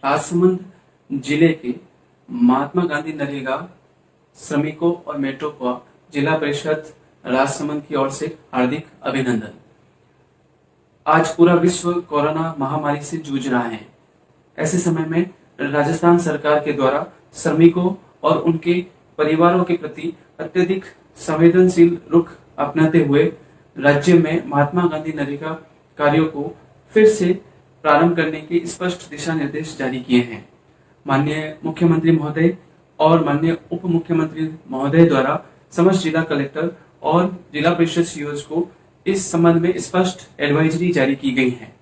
राजसमंद जिले के महात्मा गांधी नरेगा श्रमिकों और मेट्रो को जिला परिषद राजसमंद की ओर से हार्दिक अभिनंदन। आज पूरा विश्व कोरोना महामारी से जूझ रहा है। ऐसे समय में राजस्थान सरकार के द्वारा श्रमिकों और उनके परिवारों के प्रति अत्यधिक संवेदनशील रुख अपनाते हुए राज्य में महात्मा गांधी नरेगा कार्यों को फिर से प्रारंभ करने के स्पष्ट दिशा निर्देश जारी किए हैं। माननीय मुख्यमंत्री महोदय और माननीय उप मुख्यमंत्री महोदय द्वारा समस्त जिला कलेक्टर और जिला परिषद सीईओ को इस संबंध में स्पष्ट एडवाइजरी जारी की गई है।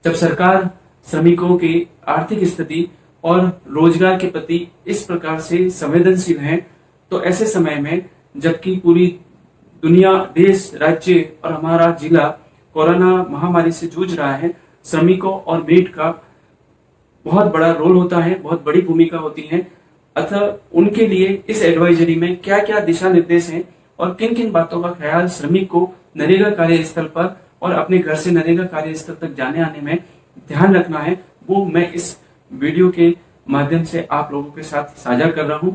जब सरकार श्रमिकों की आर्थिक स्थिति और रोजगार के प्रति इस प्रकार से संवेदनशील है, तो ऐसे समय में जबकि पूरी दुनिया, देश, राज्य और हमारा जिला कोरोना महामारी से जूझ रहा है, श्रमिकों और मेट का बहुत बड़ा रोल होता है, बहुत बड़ी भूमिका होती है। अतः उनके लिए इस एडवाइजरी में क्या क्या दिशा निर्देश हैं और किन किन बातों का ख्याल श्रमिक को नरेगा कार्यस्थल पर और अपने घर से नरेगा कार्यस्थल तक जाने आने में ध्यान रखना है, वो मैं इस वीडियो के माध्यम से आप लोगों के साथ साझा कर रहा हूं।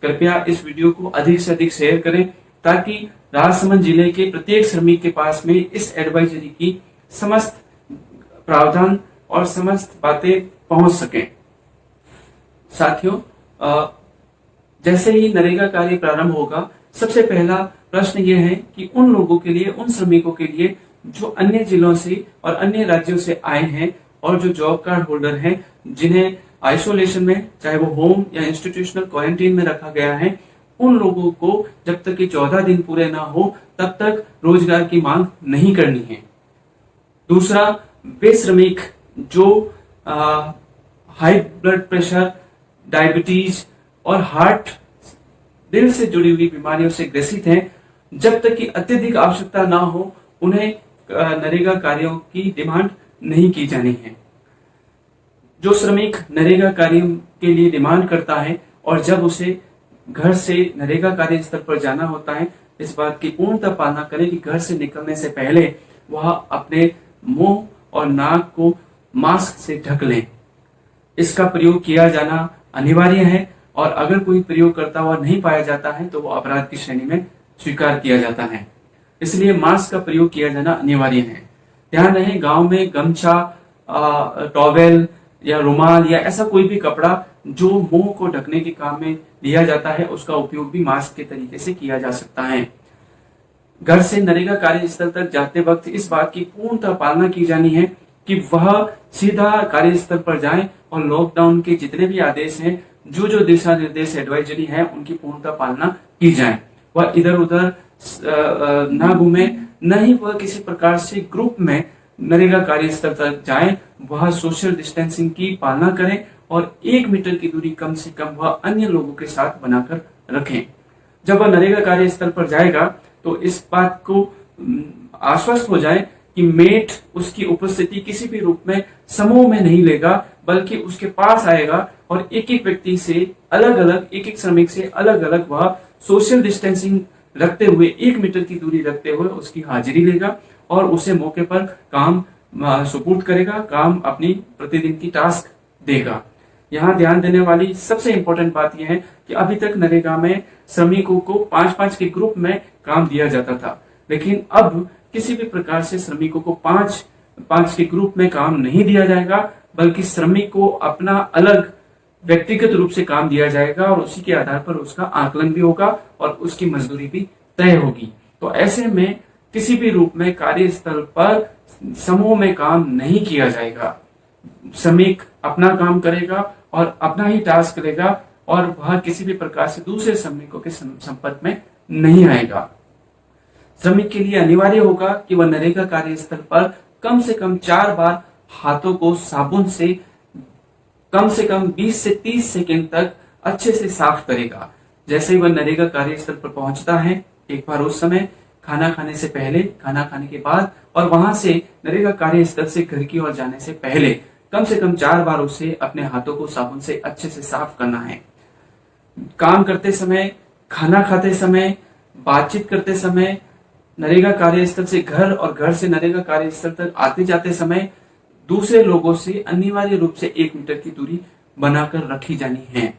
कृपया इस वीडियो को अधिक से अधिक शेयर करें ताकि राजसमंद जिले के प्रत्येक श्रमिक के पास में इस एडवाइजरी की समस्त प्रावधान और समस्त बातें पहुंच सकें। साथियों, जैसे ही नरेगा कार्य प्रारंभ होगा, सबसे पहला प्रश्न यह है कि उन लोगों के लिए, उन श्रमिकों के लिए जो अन्य जिलों से और अन्य राज्यों से आए हैं और जो जॉब कार्ड होल्डर हैं, जिन्हें आइसोलेशन में, चाहे वो होम या इंस्टीट्यूशनल क्वारंटीन में रखा गया है, उन लोगों को जब तक कि 14 दिन पूरे ना हो तब तक रोजगार की मांग नहीं करनी है। दूसरा, वे श्रमिक जो हाई ब्लड प्रेशर, डायबिटीज और हार्ट, दिल से जुड़ी हुई बीमारियों से ग्रसित हैं, जब तक कि अत्यधिक आवश्यकता ना हो उन्हें नरेगा कार्यों की डिमांड नहीं की जानी है। जो श्रमिक नरेगा कार्य के लिए डिमांड करता है और जब उसे घर से नरेगा कार्यस्थल पर जाना होता है, इस बात की पूर्णतः पालना करें कि घर से निकलने से पहले वह अपने मुंह और नाक को मास्क से ढक लें। इसका प्रयोग किया जाना अनिवार्य है और अगर कोई प्रयोग करता हुआ नहीं पाया जाता है तो वो अपराध की श्रेणी में स्वीकार किया जाता है। इसलिए मास्क का प्रयोग किया जाना अनिवार्य है। ध्यान रहे, गांव में गमछा, टॉवेल या रुमाल या ऐसा कोई भी कपड़ा जो मुंह को ढकने के काम में लिया जाता है, उसका उपयोग भी मास्क के तरीके से किया जा सकता है। घर से नरेगा कार्यस्थल तक जाते वक्त इस बात की पूर्णतः पालना की जानी है कि वह सीधा कार्यस्थल पर जाएं और लॉकडाउन के जितने भी आदेश हैं, जो जो दिशा निर्देश एडवाइजरी है, उनकी पूर्णतः पालना की जाए। वह इधर उधर ना घूमे, न ही वह किसी प्रकार से ग्रुप में नरेगा कार्यस्थल तक जाए। वह सोशल डिस्टेंसिंग की पालना करें और 1 मीटर की दूरी कम से कम वह अन्य लोगों के साथ बनाकर रखें। जब वह नरेगा कार्यस्थल पर जाएगा तो इस बात को आश्वस्त हो जाए कि मेट उसकी उपस्थिति किसी भी रूप में समूह में नहीं लेगा, बल्कि उसके पास आएगा और एक एक व्यक्ति से अलग अलग, एक एक श्रमिक से अलग अलग वह सोशल डिस्टेंसिंग रखते हुए, 1 मीटर की दूरी रखते हुए उसकी हाजिरी लेगा और उसे मौके पर काम सुपुर्द करेगा, काम अपनी प्रतिदिन की टास्क देगा। यहाँ ध्यान देने वाली सबसे इंपॉर्टेंट बात यह है कि अभी तक नरेगा में श्रमिकों को 5-5 के ग्रुप में काम दिया जाता था, लेकिन अब किसी भी प्रकार से श्रमिकों को 5-5 के ग्रुप में काम नहीं दिया जाएगा, बल्कि श्रमिक को अपना अलग व्यक्तिगत रूप से काम दिया जाएगा और उसी के आधार पर उसका आकलन भी होगा और उसकी मजदूरी भी तय होगी। तो ऐसे में किसी भी रूप में कार्यस्थल पर समूह में काम नहीं किया जाएगा। श्रमिक अपना काम करेगा और अपना ही टास्क लेगा और वह किसी भी प्रकार से दूसरे श्रमिकों के संपर्क में नहीं आएगा। श्रमिक के लिए अनिवार्य होगा कि वह नरेगा कार्यस्थल पर कम से कम 4 बार हाथों को साबुन से कम 20 से 30 सेकेंड तक अच्छे से साफ करेगा। जैसे ही वह नरेगा कार्यस्थल पर पहुंचता है, एक बार उस समय खाना खाने से पहले, खाना खाने के बाद और वहां से नरेगा कार्यस्थल से घर की ओर जाने से पहले कम से कम 4 बार उसे अपने हाथों को साबुन से अच्छे से साफ करना है। काम करते समय, खाना खाते समय, बातचीत करते समय, नरेगा कार्यस्थल से घर और घर से नरेगा कार्यस्थल तक आते जाते समय दूसरे लोगों से अनिवार्य रूप से 1 मीटर की दूरी बनाकर रखी जानी है।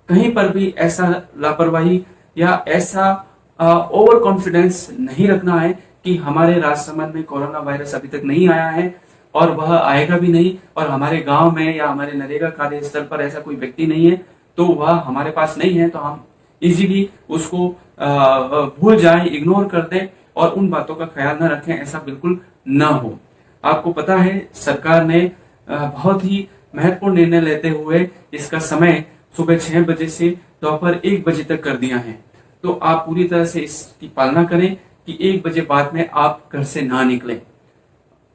कहीं पर भी ऐसा लापरवाही या ऐसा ओवर कॉन्फिडेंस नहीं रखना है कि हमारे राजसमंद में कोरोना वायरस अभी तक नहीं आया है और वह आएगा भी नहीं, और हमारे गांव में या हमारे नरेगा कार्यस्थल पर ऐसा कोई व्यक्ति नहीं है तो वह हमारे पास नहीं है, तो हम इजीली उसको भूल जाएं, इग्नोर कर दें और उन बातों का ख्याल न रखें, ऐसा बिल्कुल न हो। आपको पता है सरकार ने बहुत ही महत्वपूर्ण निर्णय लेते हुए इसका समय सुबह 6 बजे से दोपहर 1 बजे तक कर दिया है, तो आप पूरी तरह से इसकी पालना करें कि 1 बजे बाद में आप घर से ना निकलें।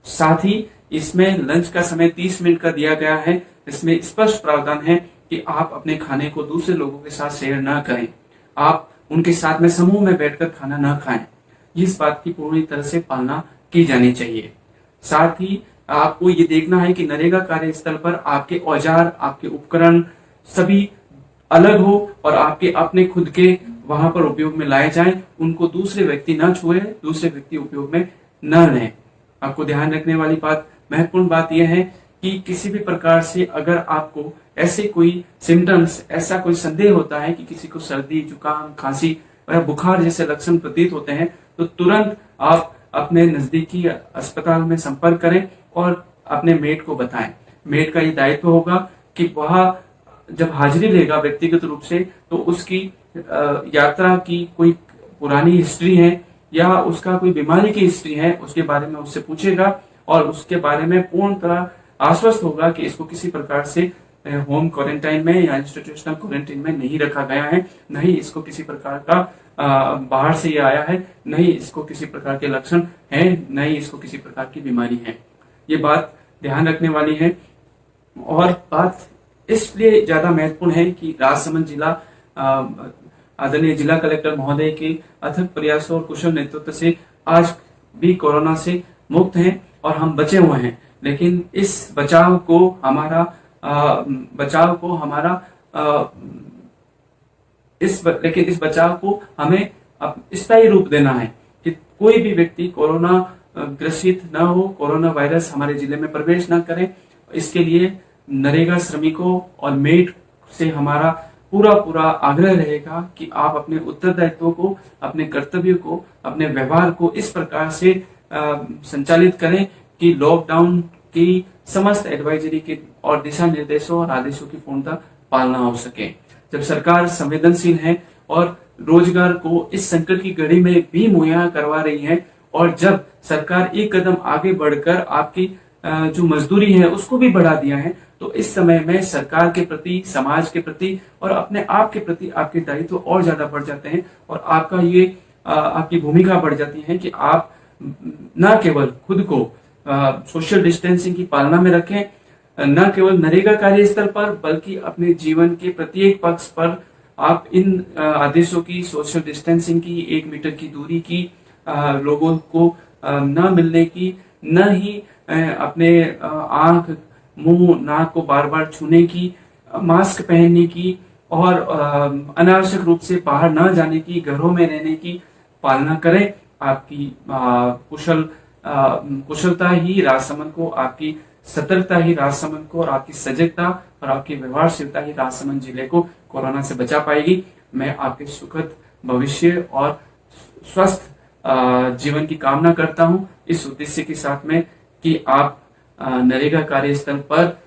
साथ ही इसमें लंच का समय 30 मिनट का दिया गया है। इसमें स्पष्ट प्रावधान है कि आप अपने खाने को दूसरे लोगों के साथ शेयर ना करें, आप उनके साथ में समूह में बैठकर खाना ना खाएं। इस बात की पूरी तरह से पालना की जानी चाहिए। साथ ही आपको ये देखना है कि नरेगा कार्यस्थल पर आपके औजार, आपके उपकरण सभी अलग हो और आपके अपने खुद के वहां पर उपयोग में लाए जाएं, उनको दूसरे व्यक्ति न छुए, दूसरे व्यक्ति उपयोग में न लें। आपको ध्यान रखने वाली बात, महत्वपूर्ण बात यह है कि किसी भी प्रकार से अगर आपको ऐसे कोई सिम्टम्स, ऐसा कोई संदेह होता है कि किसी को सर्दी, जुकाम, खांसी या बुखार जैसे लक्षण प्रतीत होते हैं, तो तुरंत आप अपने नजदीकी अस्पताल में संपर्क करें और अपने मेट को बताएं। मेट का ये दायित्व होगा कि वह जब हाजिरी लेगा व्यक्तिगत रूप से, तो उसकी यात्रा की कोई पुरानी हिस्ट्री है या उसका कोई बीमारी की हिस्ट्री है, उसके बारे में उससे पूछेगा और उसके बारे में पूर्ण तरह आश्वस्त होगा कि इसको किसी प्रकार से होम क्वारंटाइन में या इंस्टीट्यूशनल क्वारंटाइन में नहीं रखा गया है, नहीं इसको किसी प्रकार का बाहर से ये आया है, नहीं इसको किसी प्रकार के लक्षण हैं, नहीं इसको किसी प्रकार की बीमारी है। ये बात ध्यान रखने वाली है। और बात इसलिए ज्यादा महत्वपूर्ण है कि राजसमंद जिला आदरणीय जिला कलेक्टर महोदय के अथक प्रयासों और कुशल नेतृत्व से आज भी कोरोना से मुक्त हैं और हम बचे हुए हैं। लेकिन इस बचाव को हमारा इस बचाव को हमें स्थायी रूप देना है कि कोई भी व्यक्ति कोरोना ग्रसित न हो, कोरोना वायरस हमारे जिले में प्रवेश न करे। इसके लिए नरेगा श्रमिकों और मेट से हमारा पूरा आग्रह रहेगा कि आप अपने उत्तरदायित्वों को, अपने कर्तव्यों को, अपने व्यवहार को इस प्रकार से संचालित करें कि लॉकडाउन की समस्त एडवाइजरी के और दिशा निर्देशों और आदेशों की पूर्णतः पालना हो सके। जब सरकार संवेदनशील है और रोजगार को इस संकट की घड़ी में भी मुहैया करवा रही है, और जब सरकार एक कदम आगे बढ़कर आपकी जो मजदूरी है उसको भी बढ़ा दिया है, तो इस समय में सरकार के प्रति, समाज के प्रति और अपने आप के प्रति आपके दायित्व और ज्यादा बढ़ जाते हैं और आपका ये आपकी भूमिका बढ़ जाती है कि आप न केवल खुद को सोशल डिस्टेंसिंग की पालना में रखें, न केवल नरेगा कार्यस्थल पर बल्कि अपने जीवन के प्रत्येक पक्ष पर आप इन आदेशों की, सोशल डिस्टेंसिंग की, 1 मीटर की दूरी की, लोगों को न मिलने की, न ही अपने आंख, मुंह, नाक को बार बार छूने की, मास्क पहनने की और अनावश्यक रूप से बाहर न जाने की, घरों में रहने की पालना करें। आपकी कुशलता ही राजसमंद को, आपकी सतर्कता ही राजसमंद को और आपकी सजगता और आपकी व्यवहारशीलता ही राजसमंद जिले को कोरोना से बचा पाएगी। मैं आपके सुखद भविष्य और स्वस्थ जीवन की कामना करता हूं, इस उद्देश्य के साथ में कि आप नरेगा कार्यस्थल पर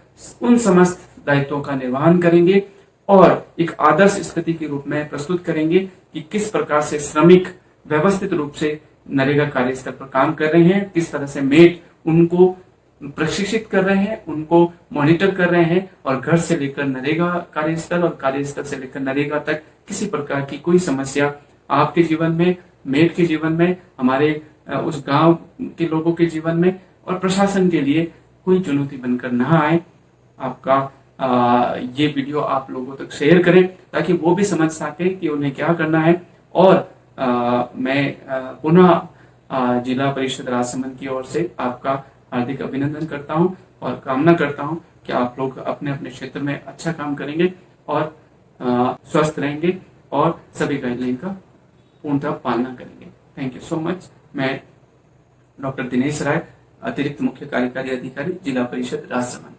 उन समस्त दायित्वों का निर्वहन करेंगे और एक आदर्श स्थिति के रूप में प्रस्तुत करेंगे कि किस प्रकार से श्रमिक व्यवस्थित रूप से नरेगा कार्यस्थल पर काम कर रहे हैं, किस तरह से मेट उनको प्रशिक्षित कर रहे हैं, उनको मॉनिटर कर रहे हैं और घर से लेकर नरेगा कार्यस्थल और कार्यस्थल से लेकर नरेगा तक किसी प्रकार की कोई समस्या आपके जीवन में, मेट के जीवन में, हमारे उस गांव के लोगों के जीवन में और प्रशासन के लिए कोई चुनौती बनकर न आए। आपका ये वीडियो आप लोगों तक शेयर करें ताकि वो भी समझ सके कि उन्हें क्या करना है। और मैं पुनः जिला परिषद राजसमंद की ओर से आपका हार्दिक अभिनंदन करता हूं और कामना करता हूं कि आप लोग अपने अपने क्षेत्र में अच्छा काम करेंगे और स्वस्थ रहेंगे और सभी गाइडलाइन का पूर्णतः पालना करेंगे। Thank you so much. मैं डॉक्टर दिनेश राय, अतिरिक्त मुख्य कार्यकारी अधिकारी जिला परिषद राजसमंद।